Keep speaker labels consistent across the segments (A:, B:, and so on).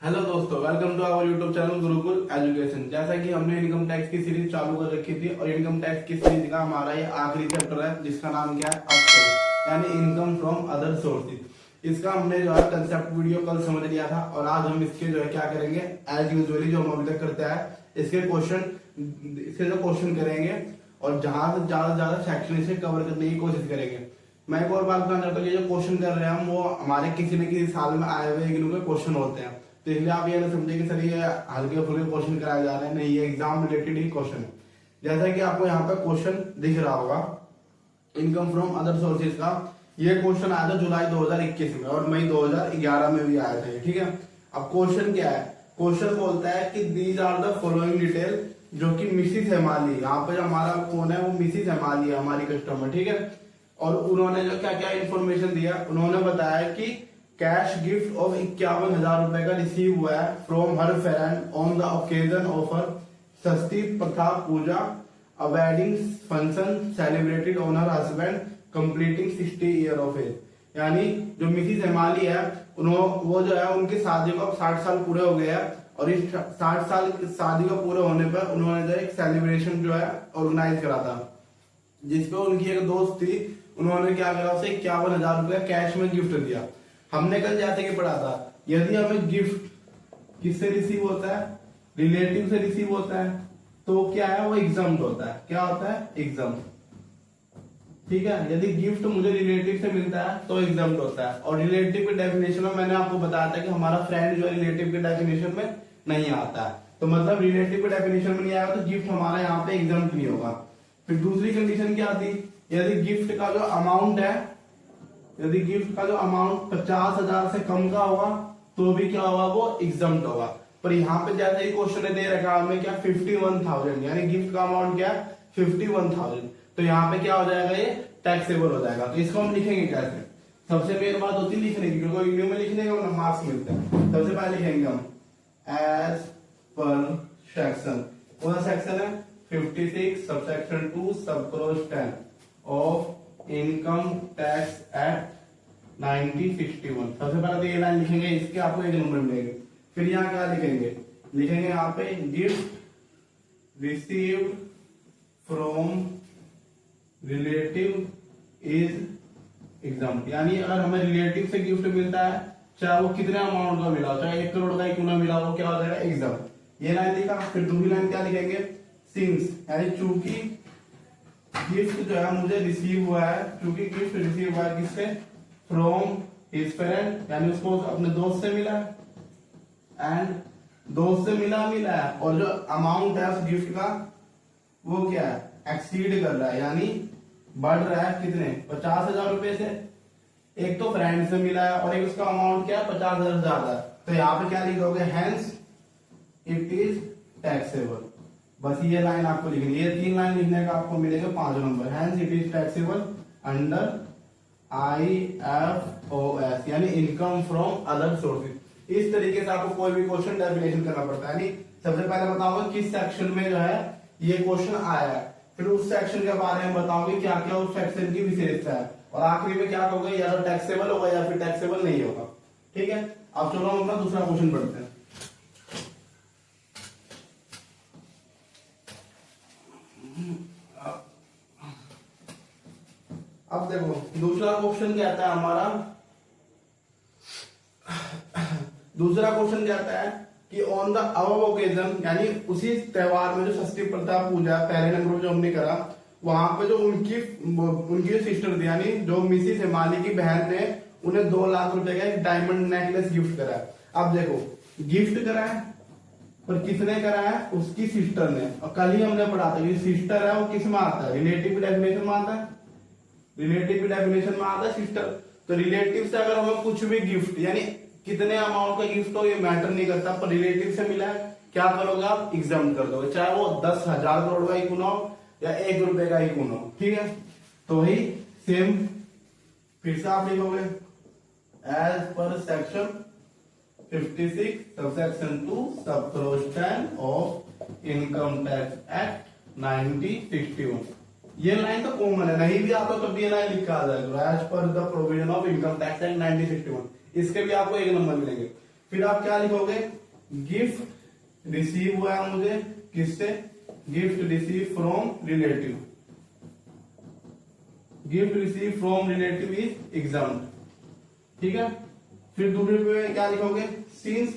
A: Hello दोस्तों, welcome to our YouTube channel Gurukul education. जैसा कि हमने इनकम टैक्स की सीरीज चालू कर रखी थी और इनकम टैक्स की सीरीज का हमारा ये आखिरी चैप्टर है जिसका नाम क्या है, अपसोर्स यानी इनकम फ्रॉम अदर सोर्सेज। इसका हमने जो है कंसेप्ट वीडियो कल समझ लिया था और आज हम इसके जो है क्या करेंगे, एज यूजुअली जो हम अभी तक करते हैं इसके जो क्वेश्चन करेंगे और जहां से ज्यादा सेक्शन इसे कवर करने की कोशिश करेंगे। मैं एक और बात बताना चाहता हूँ, ये जो क्वेश्चन कर रहे हैं हम वो हमारे किसी न किसी साल में आए हुए इग्नू के क्वेश्चन होते हैं, तो इसलिए आप ये ना समझे कि सर ये हल्के फुल्के क्वेश्चन कराए जा रहे हैं। नहीं, ये एग्जाम रिलेटेड ही क्वेश्चन है। जैसा कि आपको यहाँ पे क्वेश्चन दिख रहा होगा इनकम फ्रॉम अदर सोर्सेज का, ये क्वेश्चन आया था जुलाई 2021 में और मई 2011 में भी आया था। ठीक है, अब क्वेश्चन क्या है, क्वेश्चन बोलता है कि these are the following detail, जो कि मिसिस हेमाली, यहाँ पे जो हमारा कौन है वो मिसिस हेमाली है हमारी कस्टमर। ठीक है, और उन्होंने जो क्या क्या इन्फॉर्मेशन दिया, उन्होंने बताया कि कैश गिफ्ट ऑफ 51,000 रुपए का रिसीव हुआ है from her friend on the occasion of her षष्ठी प्रथा पूजा, a wedding function celebrated on her husband completing 60 year of age. यानी जो मिसिस हेमाली है वो जो है उनकी शादी को अब 60 साल पूरे हो गए हैं और इस 60 साल शादी को पूरे होने पर उन्होंने जो एक सेलिब्रेशन जो है ऑर्गेनाइज करा था, जिसपे उनकी एक दोस्त थी, उन्होंने क्या करा, उसे 51,000 रुपया कैश में गिफ्ट दिया। हमने कल जैसे कि पढ़ा था, यदि हमें गिफ्ट किससे रिसीव होता है, रिलेटिव से रिसीव होता है, तो क्या है वो एग्जाम्प्ट होता है। क्या होता है? एग्जाम्प्ट। ठीक है, यदि गिफ्ट मुझे रिलेटिव से मिलता है तो एग्जाम्प्ट होता है। और रिलेटिव के डेफिनेशन में मैंने आपको बताया था कि हमारा फ्रेंड जो है रिलेटिव के डेफिनेशन में नहीं आता है, तो मतलब रिलेटिव के डेफिनेशन में नहीं आया तो गिफ्ट हमारा यहाँ पे एग्जाम्प्ट नहीं होगा। फिर दूसरी कंडीशन क्या थी, यदि गिफ्ट का जो अमाउंट है, यदि गिफ्ट का जो अमाउंट 50,000 से कम का होगा तो भी क्या होगा, वो एग्जाम्प्ट होगा। पर यहाँ पे जैसे ही क्वेश्चन दे रखा है हमें क्या 51,000, यानी गिफ्ट का अमाउंट क्या है 51,000, तो यहाँ पे क्या हो जाएगा, ये टैक्सेबल हो जाएगा। तो इसको हम लिखेंगे कैसे, सबसे मेन बात होती है लिखने की, क्योंकि इंग्लिश में लिखने का मार्क्स मिलता है। सबसे पहले लिखेंगे हम एज पर सेक्शन, कौन सा सेक्शन है 56 सबसेक्शन 2 सब close 10 of income tax act 1961। सबसे पहले तो ये लाइन लिखेंगे, इसके आपको एक नंबर मिलेंगे। फिर यहाँ क्या लिखेंगे, लिखेंगे यहाँ पे gift received from relative is exempt. यानी अगर हमें रिलेटिव से गिफ्ट मिलता है, चाहे वो कितने अमाउंट का मिला, चाहे 1 करोड़ का ही क्यों ना मिला, वो क्या हो जाएगा एग्जाम्प्ट। ये लाइन लिखा। फिर दूसरी लाइन क्या लिखेंगे, सिंस, यानी चूंकि गिफ्ट जो है मुझे रिसीव हुआ है, क्योंकि गिफ्ट रिसीव हुआ है किससे, फ्रॉम हिज फ्रेंड, यानी उसको अपने दोस्त से मिला है, एंड दोस्त से मिला है और जो अमाउंट है उस गिफ्ट का वो क्या है, एक्सीड कर रहा है, यानी बढ़ रहा है कितने, 50,000 रुपए से। एक तो फ्रेंड से मिला है और एक उसका अमाउंट क्या है 50,000 ज्यादा है, तो यहाँ पे क्या लिखोगे, हेंस इट इज टैक्सेबल। बस ये लाइन आपको लिखनी है, ये 3 लाइन लिखने का आपको मिलेगा 5 number. Hence it is taxable under IFOS, यानी इनकम फ्रॉम अदर सोर्सेज। इस तरीके से आपको कोई भी क्वेश्चन डेफिनेशन करना पड़ता है। यानी सबसे पहले बताऊंगा किस सेक्शन में जो है ये क्वेश्चन आया है, फिर उस सेक्शन के बारे में बताऊंगी क्या क्या उस सेक्शन की विशेषता है, और आखिरी में क्या होगा, या तो टैक्सेबल होगा या फिर टैक्सेबल नहीं होगा। ठीक है, अब चलो हम अपना दूसरा क्वेश्चन पढ़ते हैं। अब देखो दूसरा क्वेश्चन क्या आता है हमारा, दूसरा क्वेश्चन क्या आता है कि ऑन द अबव ओकेजन, यानी उसी त्योहार में जो षष्ठी प्रथा पूजा पहले नंबर जो हमने करा, वहां पे जो उनकी जो सिस्टर थी, यानी जो मिसिस हेमाली की बहन ने उन्हें 2 लाख रुपए का एक डायमंड नेकलेस गिफ्ट करा है। अब देखो गिफ्ट करा है पर किसने करा है, उसकी सिस्टर ने। और कल ही हमने पढ़ा था कि सिस्टर है वो किस में आता है, रिलेटिव डेफिनेशन में आता है, रिलेटिव डेफिनेशन में आता है सिस्टर। तो रिलेटिव से अगर हमें कुछ भी गिफ्ट, यानी कितने अमाउंट का गिफ्ट हो ये मैटर नहीं करता, पर रिलेटिव से मिला है, क्या करोगे आप, एग्जाम कर दोगे, चाहे वो 10,000 करोड़ का ही क्यों हो या 1 रुपए का ही क्यों हो। ठीक है, तो वही सेम फिर से आप लिखोगे एज पर सेक्शन 56 सबसेक्शन 2 सब close 10 of income tax act 1961। ये लाइन तो कॉमन है, नहीं भी आता तब भी ये लाइन लिखा आ जाएगा, as per the provision of income tax act 1961। इसके भी आपको 1 नंबर मिलेंगे। फिर आप क्या लिखोगे, गिफ्ट रिसीव हुआ है मुझे किससे, gift receive from relative, gift receive from relative is exam, ठीक है। फिर दूसरे पे क्या लिखोगे, सिंस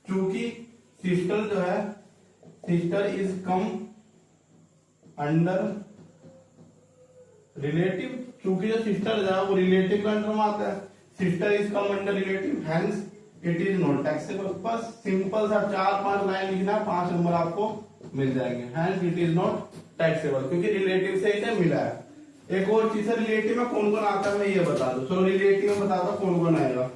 A: चूंकि सिस्टर जो है, sister is come under relative, चूंकि जो सिस्टर जो है वो रिलेटिव के अंडर में आता है, sister is come under relative hence it is not taxable. बस सिंपल सा 4-5 लाइन लिखना, 5 नंबर आपको मिल जाएंगे। Hence it is not taxable, क्योंकि रिलेटिव से इसे मिला है। एक और चीज है, रिलेटिव में कौन कौन आता है मैं ये बता दो। चलो रिलेटिव में बता दो कौन कौन आएगा।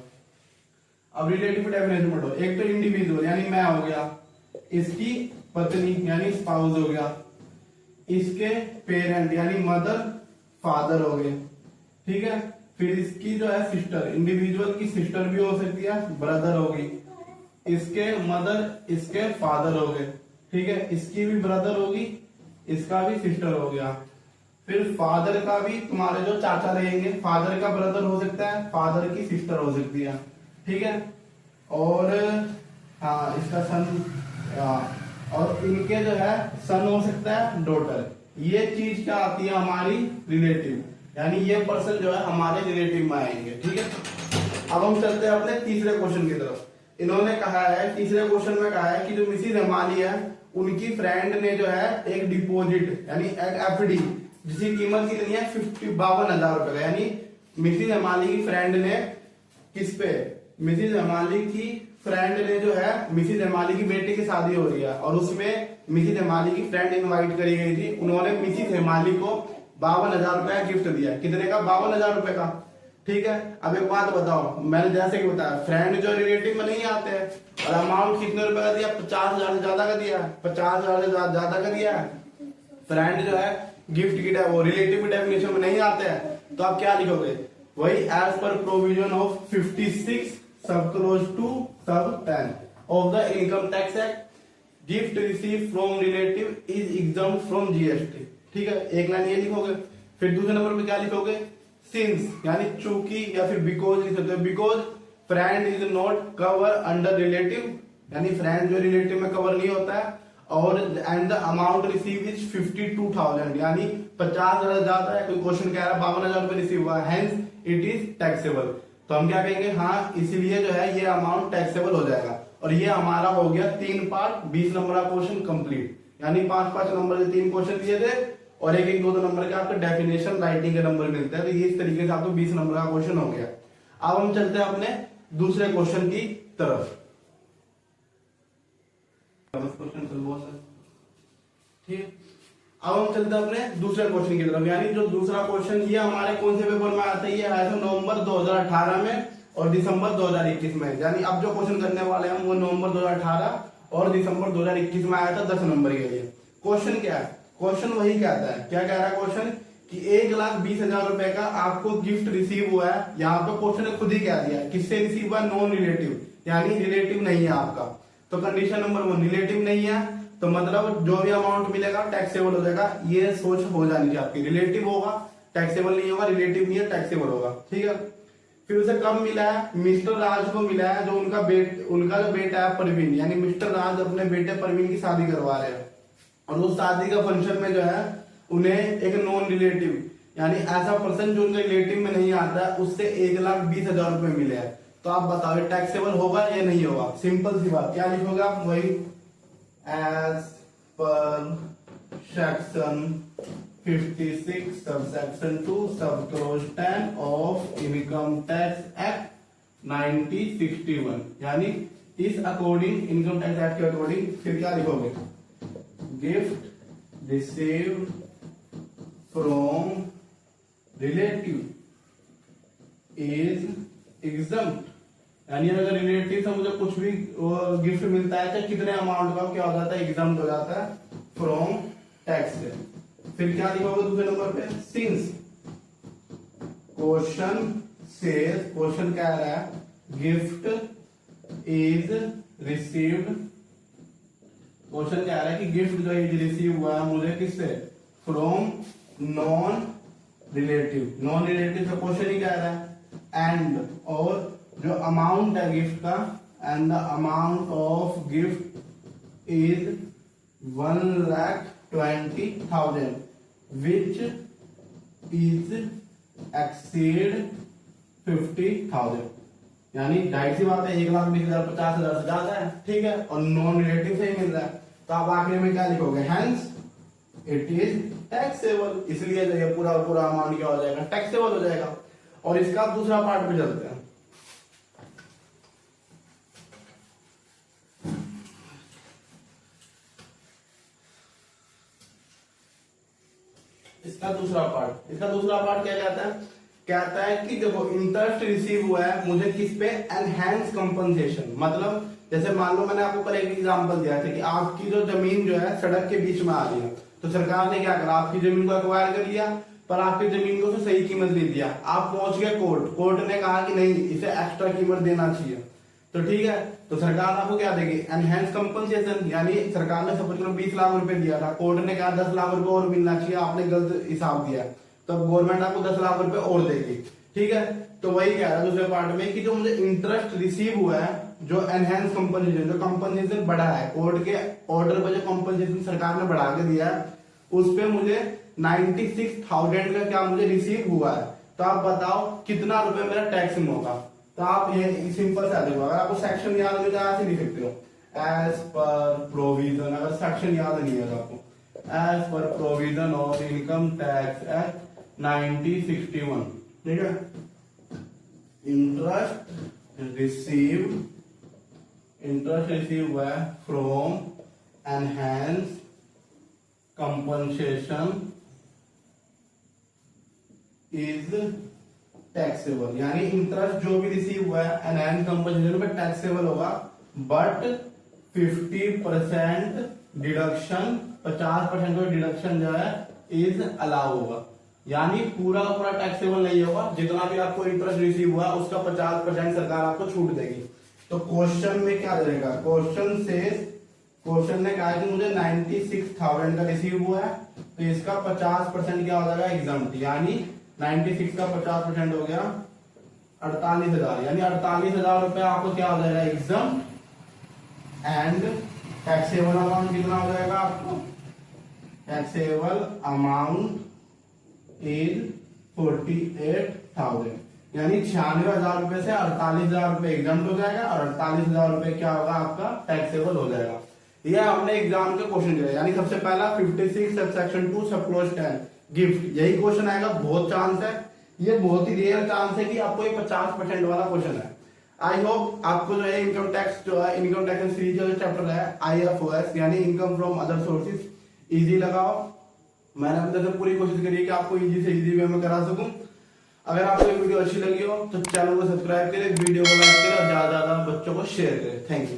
A: अब रिलेटिव डेफिनेशन पढ़ो। एक तो इंडिविजुअल यानी मैं हो गया, इसकी पत्नी यानी स्पाउस हो गया, इसके पेरेंट यानी मदर फादर हो गए, ठीक है। फिर इसकी जो है सिस्टर, इंडिविजुअल की सिस्टर भी हो सकती है, ब्रदर होगी, इसके मदर इसके फादर हो गए, ठीक है। इसकी भी ब्रदर होगी, इसका भी सिस्टर हो गया। फिर फादर का भी तुम्हारे जो चाचा रहेंगे, फादर का ब्रदर हो सकता है, फादर की सिस्टर हो सकती है, ठीक है। और हाँ इसका सन, और इनके जो है सन हो सकता है, डॉटर। ये चीज क्या आती है हमारी रिलेटिव, यानी ये पर्सन जो है हमारे रिलेटिव में आएंगे, ठीक है। अब हम चलते हैं अपने तीसरे क्वेश्चन की तरफ। इन्होंने कहा है, तीसरे क्वेश्चन में कहा है कि जो मिसिज हेमाली है उनकी फ्रेंड ने जो है एक डिपॉजिट यानी एक एफडी जिसकी कीमत कितनी है 52,000 रुपए का, यानी मिसिज हेमाली की फ्रेंड ने किस पे, मिसिज हेमाली की फ्रेंड ने जो है, मिसिज हेमाली की बेटी की शादी हो रही है और उसमें मिसिज हेमाली की फ्रेंड इनवाइट करी गई थी। उन्होंने मिसिज हेमाली को 52,000 रुपए का गिफ्ट दिया। कितने का, 52,000 रुपए का, ठीक है। अब एक बात बताओ, मैंने जैसे कि बताया फ्रेंड जो रिलेटिव में नहीं आते हैं, और अमाउंट कितने रुपए का दिया, 50,000 से ज्यादा का दिया है, 50,000 से ज्यादा का दिया है। फ्रेंड जो है गिफ्ट की वो रिलेटिव की डेफिनेशन में नहीं आते हैं, तो आप क्या लिखोगे, वही एज पर प्रोविजन ऑफ 56 सब क्लोज टू सब 10 of the income tax act, gift receive from relative is exam from GST, ठीक है। एक लाइन ये लिखोगे। फिर दूसरे नंबर पे क्या लिखोगे, सिंस यानी चूंकि या फिर बिकॉज लिख सकते हो, because friend is not cover under relative, यानी फ्रेंड जो रिलेटिव में कवर नहीं होता है, और and the amount receive is 52,000 यानी 50,000 ज्यादा है। कोई क्वेश्चन कह रहा है 52,000 रुपए रिसीव हुआ, हेंस इट इज टैक्सेबल। तो हम क्या कहेंगे, हाँ इसलिए जो है ये अमाउंट टैक्सेबल हो जाएगा। और ये हमारा हो गया 3 पार्ट 20 नंबर का क्वेश्चन कंप्लीट, यानी 5-5 नंबर के 3 क्वेश्चन दिए थे और 1-1 2-2 नंबर के आपके डेफिनेशन राइटिंग के नंबर मिलते हैं। तो ये इस तरीके से आपको 20 नंबर का क्वेश्चन हो गया। अब हम चलते हैं अपने दूसरे क्वेश्चन की तरफ। ठीक, अब हम चलते हैं अपने दूसरे क्वेश्चन की तरफ, यानी जो दूसरा क्वेश्चन ये हमारे कौन से पेपर में आता है, ये आया था नवंबर 2018 में और दिसंबर 2021 में। यानी अब जो क्वेश्चन करने वाले हैं वो नवंबर 2018 और दिसंबर 2021 में आया था 10 नंबर के लिए। क्वेश्चन क्या है, क्वेश्चन वही कहता है, क्या कह रहा है क्वेश्चन कि 1,20,000 रुपए का आपको गिफ्ट रिसीव हुआ है। यहाँ पे क्वेश्चन ने खुद ही कह दिया किससे रिसीव हुआ, नॉन रिलेटिव, यानी रिलेटिव नहीं है आपका। तो कंडीशन नंबर 1 रिलेटिव नहीं है, तो मतलब जो भी अमाउंट मिलेगा टैक्सेबल हो जाएगा। ये सोच हो जानी चाहिए आपकी, रिलेटिव होगा टैक्सेबल नहीं होगा, रिलेटिव नहीं है टैक्सेबल होगा, ठीक है। फिर उसे कब मिला है, मिस्टर राज को मिला है, जो उनका जो बेटा है परवीन, यानी मिस्टर राज अपने बेटे परवीन की शादी करवा रहे हैं और उस शादी का फंक्शन में जो है उन्हें एक नॉन रिलेटिव यानी ऐसा पर्सन जो उनके रिलेटिव में नहीं आता है उससे 1,20,000 रुपए मिले हैं। तो आप बताओ टैक्सेबल होगा या नहीं होगा। सिंपल सी बात, क्या लिखोगे आप, वही एज पर सेक्शन 56 सबसेक्शन 2 सब close 10 of income tax act 1961, यानी इस अकॉर्डिंग इनकम टैक्स एक्ट के अकॉर्डिंग। फिर क्या लिखोगे, gift received from relative is exempt, यानी अगर रिलेटिव से मुझे कुछ भी गिफ्ट मिलता है चाहे कितने अमाउंट का, क्या हो जाता है, एग्जम्प्ट हो जाता है फ्रॉम टैक्स से। फिर क्या लिखोगे दूसरे नंबर पे, सिंस क्वेश्चन से, क्वेश्चन क्या आ रहा है, गिफ्ट इज रिसीव्ड, क्वेश्चन क्या आ रहा है कि गिफ्ट जो इज रिसीव हुआ है मुझे किससे, from non relative. Non relative का क्वेश्चन ही क्या आ रहा है, एंड और जो अमाउंट है गिफ्ट का and the amount of gift is 1,20,000 which is exceed 50,000। यानी जाहिर सी बात है 1,20,000 50,000 से ज्यादा है, ठीक है, और नॉन रिलेटिव से ही मिल रहा है, तो आप आखिर में क्या लिखोगे, हेंस इट इज टैक्सेबल, इसलिए ये पूरा अमाउंट क्या हो जाएगा, टैक्सेबल हो जाएगा। और इसका दूसरा पार्ट पे चलते हैं। इसका दूसरा पार्ट क्या कहता है कि देखो इंटरेस्ट रिसीव हुआ है मुझे किस पे, एनहेंस कंपनसेशन। मतलब जैसे मान लो मैंने आपको कल एक एग्जांपल दिया था कि आपकी जो जमीन जो है सड़क के बीच में आ रही है, तो सरकार ने क्या करा, आपकी जमीन को एक्वायर कर लिया, पर आपकी जमीन को सही कीमत नहीं दिया, आप पहुंच गए कोर्ट ने कहा कि नहीं इसे एक्स्ट्रा कीमत देना चाहिए, तो ठीक है, तो सरकार आपको क्या देगी, एनहेंस कंपनसेशन। यानी सरकार ने सपोज करो 20 लाख रुपए दिया था, कोर्ट ने कहा 10 लाख रुपए और मिलना चाहिए, आपने गलत हिसाब दिया, तो गवर्नमेंट आपको 10 लाख रुपए और देगी, ठीक है। तो वही कह रहा है दूसरे पार्ट में कि जो मुझे इंटरेस्ट रिसीव हुआ है, जो एनहेंस कंपनसेशन, जो कंपनसेशन बढ़ा है, कोर्ट के ऑर्डर पर जो कंपनसेशन सरकार ने बढ़ा के दिया है, उस पे मुझे 96,000 का क्या मुझे रिसीव हुआ है। तो आप बताओ कितना रुपए मेरा टैक्स में होगा। तो आप ये सिंपल सा देखो, अगर आपको सेक्शन याद नहीं तो ऐसे लिख सकते हो, एज पर प्रोविजन, अगर सेक्शन याद नहीं है तो आपको as per provision of income tax act 1961, ठीक है, इंटरेस्ट रिसीव हुआ है from enhance compensation is taxable. यानी इंटरेस्ट जो भी रिसीव हुआ है एनहेंस कंपनसेशन में टैक्सेबल होगा, बट 50% डिडक्शन, 50% का डिडक्शन जो है इज अलाउ होगा। यानी पूरा टैक्सेबल नहीं होगा, जितना भी आपको इंटरेस्ट रिसीव हुआ उसका 50% सरकार आपको छूट देगी। तो क्वेश्चन में क्या देगा, क्वेश्चन ने कहा कि मुझे 96,000 का रिसीव हुआ है, तो इसका 50% क्या हो जाएगा, एग्जम्प्ट। यानी 96 का 50% हो गया 48,000, यानी 48,000 रुपए आपको क्या हो जाएगा, एग्जम्प्ट। एंड टैक्सेबल अमाउंट कितना हो जाएगा आपको, टैक्सेबल अमाउंट इज 48,000, यानी 96,000 रुपए से 48,000 रुपए एग्जम्प्ट हो जाएगा, और 48,000 रुपए क्या होगा आपका टैक्सेबल हो जाएगा। यह हमने एग्जाम के क्वेश्चन दिया, यानी सबसे पहला 56 सबसेक्शन 2 सब क्लोज 10 गिफ्ट, यही क्वेश्चन आएगा। बहुत चांस है, ये बहुत ही रेयर चांस है कि आपको ये 50% वाला क्वेश्चन है। आई होप आपको जो है इनकम टैक्स सीरीज जो चैप्टर है IFOS यानी income from other sources easy लगाओ। मैंने अपने तरफ से पूरी कोशिश करी है कि आपको इजी से इजी वे में करा सकूं। अगर आपको ये वीडियो अच्छी लगी हो तो चैनल को सब्सक्राइब करें, वीडियो को लाइक करें और ज्यादा बच्चों को शेयर करें। Thank you.